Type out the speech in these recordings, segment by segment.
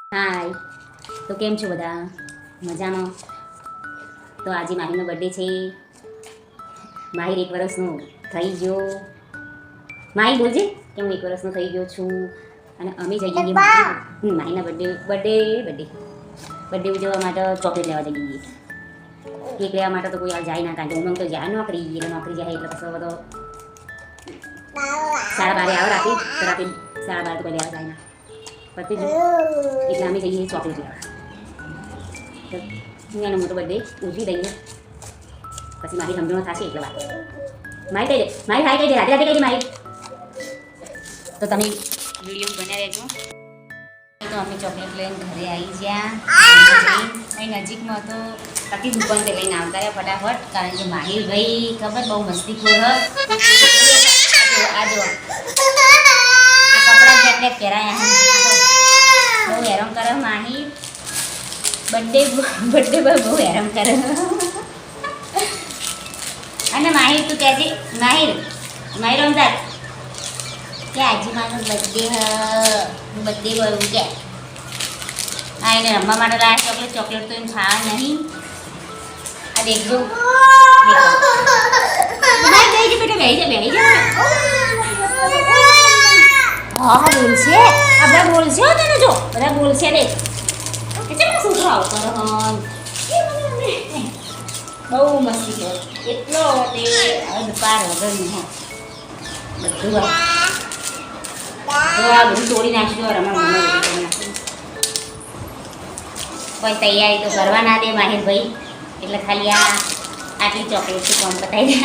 હાય, તો કેમ છો બધા? મજામાં? તો આજે માહીનો બર્થડે છે. માહિર 1 વર્ષનો થઈ ગયો. માહી બોલજે કે હું 1 વર્ષનો થઈ ગયો છું અને અમે જઈએ માહીના બર્થડે ઉજવવા માટે ચોકલેટ લેવા જઈએ. કેક લેવા માટે તો કોઈ આ જાય ના, કારણ કે ઉમંગ તો જાય નોકરી, એટલે નોકરી જાય એટલે પછી બધો 12:30 આવે રાતે, તો રાતે 12:30 તો કોઈ લેવા જાય ના. પતી ગયું એટલે અમે જઈએ ચોકલેટ લેવા. તો એનો મોટો બર્થડે ઉજવી દઈએ, પછી મારી સમજણો થશે એટલે વાત. મારી કહી દે, મારી હાય કહી દે, રાતે રાતે કહી દે મારી. તો તમે વિડીયો બન્યા રહેજો. તો અમે ચોકલેટ લઈને ઘરે આવી ગયા. અહીં નજીકમાં તો આખી દુકાન તે લઈને આવતા રહ્યા ફટાફટ, કારણ કે માહિર ભાઈ ખબર બહુ મસ્તીખોર આ જો આ કપડાં જેટલે પહેરાયા બહુ હેરાન કરે માહિર. બર્થડે પર બહુ હેરાન કરે. અને માહિર તું કહેજે, માહિર રમઝાન કે આજે મારો બર્થડે બર્થડે બોલું કે આ એને રમવા માટે લાયા ચોકલેટ તો એમ ખાવા નહીં. આ દેખજો બેહી જા. હા બોલશે, આ બધા બોલશે હો તને, જો બધા બોલશે. દેખ કેટલા છોકરો આવું કરે બહુ મસ્તી કરે, એટલો તે પાર વગરનું હો બધું. આ બધું તોડી નાખ્યું રમણ કોઈ તૈયારી તો કરવા ના દે માહિરભાઈ, એટલે ખાલી આટલી ચોકલેટથી કામ પતાવી દે.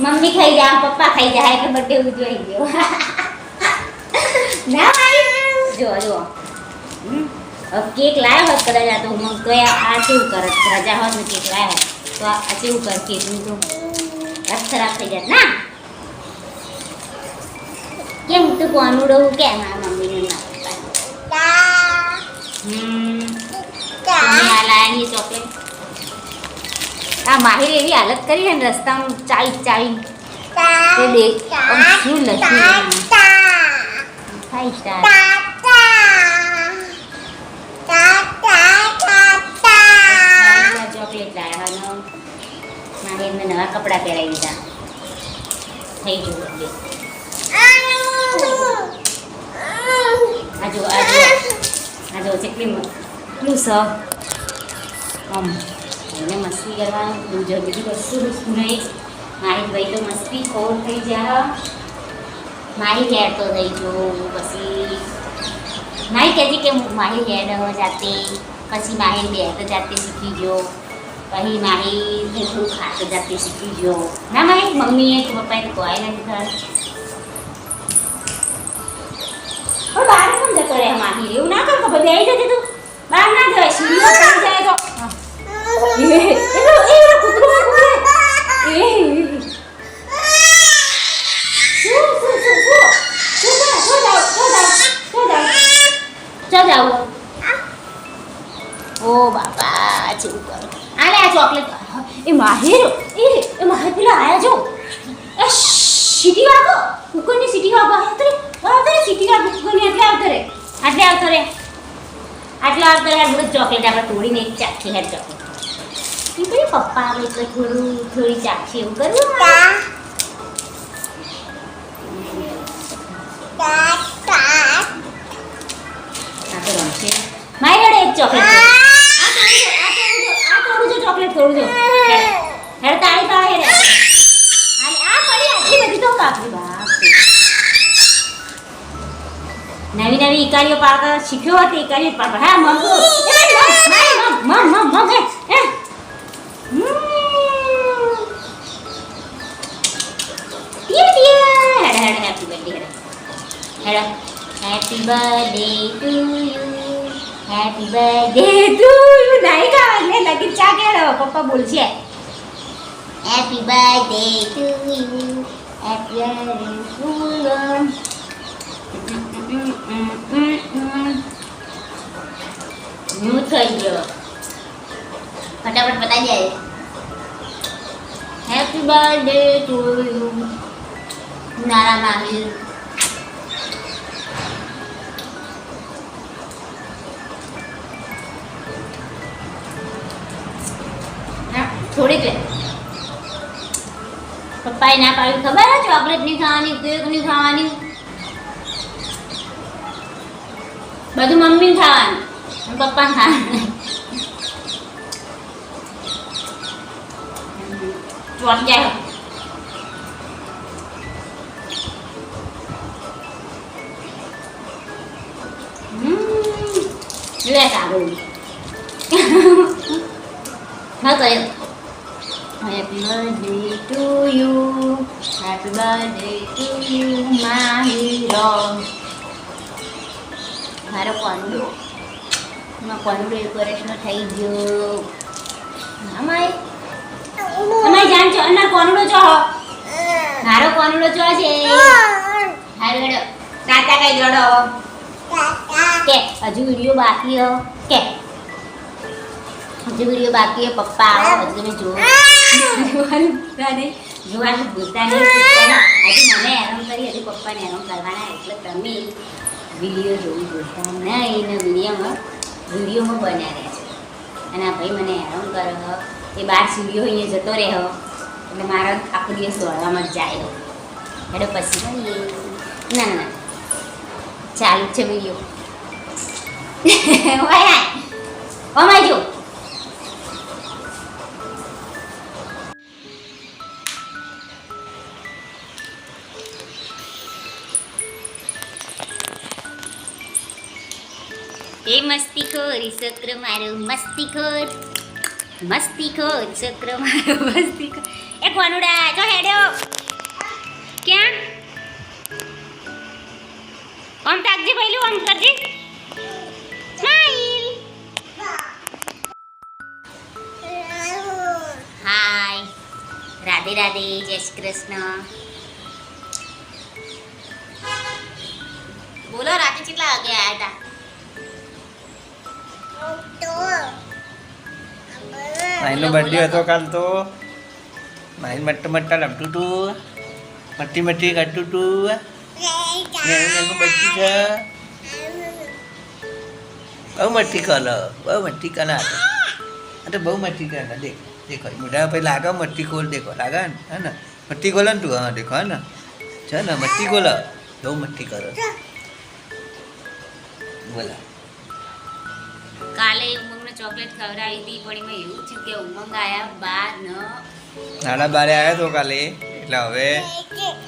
મમ્મી ખાઈ જાય, પપ્પા ખાઈ જાય એટલે બર્થડે ઉજવાઈ ગયો. ના માહિર જો કેક લાવ્યો હોત કદાચ આ તો હું તો આ કેવું કરત, રજા હોત ને કેક લાવ્યો તો આ કેવું કર, કેકનું તો રસ ખરાબ થઈ જાય ના. કેમ તું કોનું રહું કે મારા મમ્મીનું ના તમે આ લાયા ચોકલેટ. આ માહિર એવી હાલત કરી છે ને રસ્તામાં ચાવી તો દેખ શું લખ્યું 5 સ્ટાર. ચોકલેટ લાવ્યા માહિરને નવા કપડાં પહેરાવી દીધા. થઈ ગયું આ જો કેટલી સ આમ એને મસ્તી કરવાનું બીજું કશું નહીં. માહિરભાઈ તો મસ્તી ખોર થઈ જાય. માહિર હેડ તો થઈ ગયો, પછી માહિર કહેતી કે માહિર હેડ જાતે, પછી માહિર બે તો જાતે શીખી ગયો, પછી માહિર થોડું ખાતે જાતે શીખી ગયો. ના માહિર મમ્મીએ કે પપ્પાએ તો કોઈ નથી થયું. બહાર પણ જતો રહે માહિર, એવું ના કર ખબર આવી જતી તું બહાર ના જવાય, સીડીઓ ચડી જાય તો ઓ બાપા ચેવું કરો. આલે આ ચોકલેટ એ માહિર પેલા આયા જો એ સીટી વાગો કુકરની સીટી વાગો આવતરે સીટી વાગો કુકરની આટલે આવતો રે બધું ચોકલેટ આપણે તોડીને એક ચાખી હેડ ચોકલેટ એમ કરી પપ્પા આવે તો થોડી ચાખી એવું કરવું. આ તો રમશે મારી એક ચોકલેટ ચોકલેટ થોડું જો હેડ તાળી રે આ પડી આટલી બધી તો કાપી બાપ. નવી ઇકાલીઓ પાડતા શીખ્યો હતો, ઇકાલીઓ પાડતા હા મમ happy birthday to you, happy birthday to you. નહીં ખાવા એટલે લગી ચા કે પપ્પા બોલશે happy birthday to you, happy birthday to you. Mute થઈ ગયો, ફટાફટ બતાવી જાય હેપી બર્થડે ટુ યુ નારા માહિર. થોડીક લે. પપ્પાએ ના પાડ્યું ખબર હે, ચોકલેટ નહીં ખાવાની, કેક નહીં ખાવાની, બધું મમ્મીને ખાવાનું અને પપ્પાને ખાવાનું. ચોટ જાય. લે સારું હા કહ્યું happy birthday to you, happy birthday to you my hero. મારો કોનુડો, એક વર્ષનો થઈ ગયો. અમાય જાણ છો અને કોનુડો છો, મારો કોનુડો છો છે. હારું હેડો તાતા કઈ જોડો કે હજુ વિડીયો બાકી હો, કે હજુ વિડીયો બાકી હે. પપ્પા આવો હજુ તમે જોવાનું ભૂલતા નહીં. હજુ મને હેરાન કરી, હજુ પપ્પાને હેરાન કરવાના, એટલે તમે વિડીયો જોવું ભૂલતા નહીં. ને વિડીયોમાં બન્યા રહ્યા છે. અને આ ભાઈ મને હેરાન કરો, એ બાર સીડીઓ અહીંયા જતો રહ્યો, એટલે મારો આખો દિવસ દોડવામાં જ જાય. એટલે પછી મળીએ. ના ના ચાલુ છે વિડીયો. અમાય જો એ મસ્તીખોર છોકર મારો, મસ્તીખોર છોકર મારો, મસ્તીખોર. એ કોનુડા જો હેડ્યો ક્યાં? આમ તાકજી પહેલું, આમ કરજી. સ્માઈલ. હાય, રાધે રાધે, જય શ્રી કૃષ્ણ. બોલો રાતે કેટલા વાગે આવ્યા હતા? માઈનો બર્થડે હતો કાલ તો. માઈન મટ્ટા રમતું તું, મટ્ટી કાઢતું તું. એનું બચ્ચું છે. બહુ મટ્ટી કલર હતો. બહુ મટ્ટી કલર દેખો મોઢા પછી લાગે મટ્ટી ખોલ, દેખો લાગે ને, હે ને મટ્ટી ખોલે ને તું. હા દેખો હે ને, છે ને મટ્ટી ખોલ, બહુ મટ્ટી કરો. બોલા કાલે ઉમંગને ચોકલેટ ખવડાવી હતી, પણ એમાં એવું થયું કે ઉમંગ આયા બાદ ન નાના બારે આવ્યો તો કાલે, એટલે હવે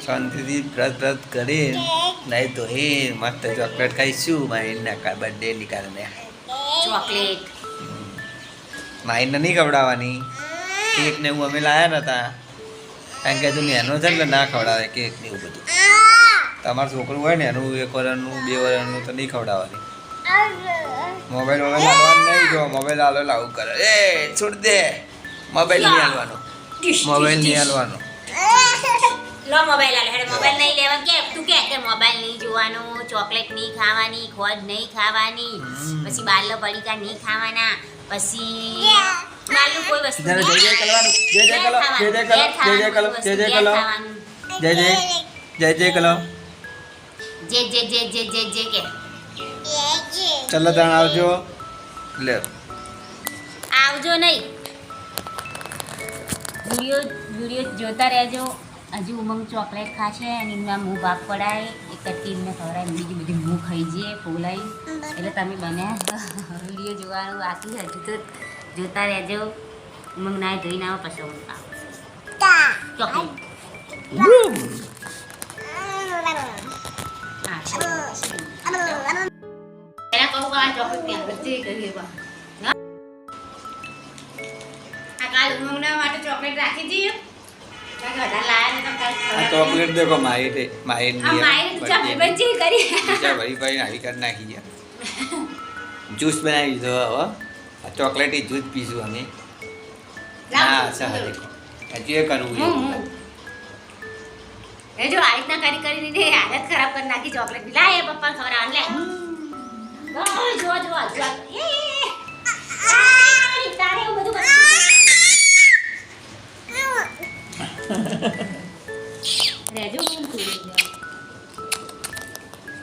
શાંતિથી વ્રત કરી નહીં તો એ મસ્ત ચોકલેટ ખાઈશું. માઇનના બર્થડે ની કારણે ચોકલેટ માઇનને નહીં ખવડાવવાની. કેક ને એવું અમે લાયા નતા, કારણ કે તું નેનો છે ને ના ખવડાવે કેક ને એવું બધું. તમારું છોકરું હોય ને એનું 1 વર્ષનું 2 વર્ષનું તો નહીં ખવડાવવાની. મોબાઈલ હાલવાનું નહીં, જો મોબાઈલ હાલો લાવું કરે. એ છોડ દે, મોબાઈલ નહીં હાલવાનો, મોબાઈલ નહીં હાલવાનો. લો મોબાઈલ આલે. હેડ મોબાઈલ નહીં લેવા કે તું કે મોબાઈલ નહીં જોવાનો, ચોકલેટ નહીં ખાવાની, ખોજ નહીં ખાવાની, પછી બારલો પડીકા નહીં ખાવાના, પછી બારલું કોઈ વસ્તુ જય જય કરવાનું, જય જય કરો, જય જય કરો, જય જય કરો, જય જય કરો, જય જય જય જય કરો, જે કે ચલો તાણ આવજો. લે આવજો નહીં, વિડીયો જોતા રહેજો. હજુ ઉમંગ ચોકલેટ ખાશે અને એમના મું ભાગ પડાય, એક કટકી એમને ખવડાય, બીજી બધી મું ખાઈ જઈએ ફોલાઈ. એટલે તમે બન્યા વિડીયો જોવાનું બાકી, હજુ તો જોતા રહેજો. ઉમંગ ના ધોઈને આવો પછી હું ખાવ ચોકલેટ. એના કહું કે આ ચોકલેટ ત્યાં વચ્ચે કરીએ બા. આ કાલ ઉમંગના માટે ચોકલેટ રાખી દઈએ. ચોકલેટ દેખો મારી નાખી જ્યુસ બનાવી દીધો. હવે ચોકલેટ જ્યુસ પીશું અમે. હા સર દેખો હજુ એ કરવું એ જો આ રીતના કરી હાલત ખરાબ કરી નાખી ચોકલેટ. લાય પપ્પા ખવડાવ લે. જો તારે એવું બધું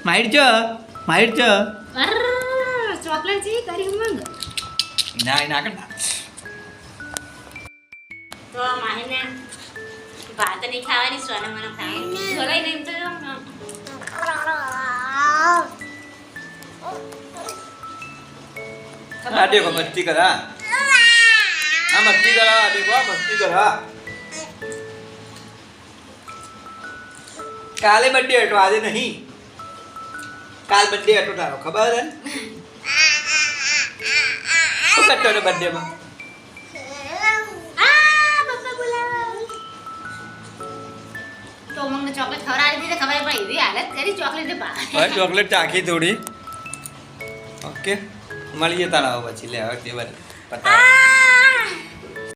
માહિર છો ચોકલેટ છે કરી ઉમંગ ના ના કર તો માહીને ભાત નહીં ખાવાની સોના મને ખાવાની ઢોલાઈ નહીં તો આ દેખો મસ્તી કર હા આ મસ્તી કર આ દેખો આ મસ્તી કર હા કાલે બર્થડે હતો આજે નહીં કાલ બર્થડે હતો તારો ખબર છે શું કરતો હતો બર્થડે માં પપ્પા બોલાવો તો મને ચોકલેટ ખવડાવી દીધી ખબર પડી એવી હાલત કરી ચોકલેટ હવે ચોકલેટ ચાખી થોડી ઓકે મળીએ તારા પછી લે હવે ટેબલ પતા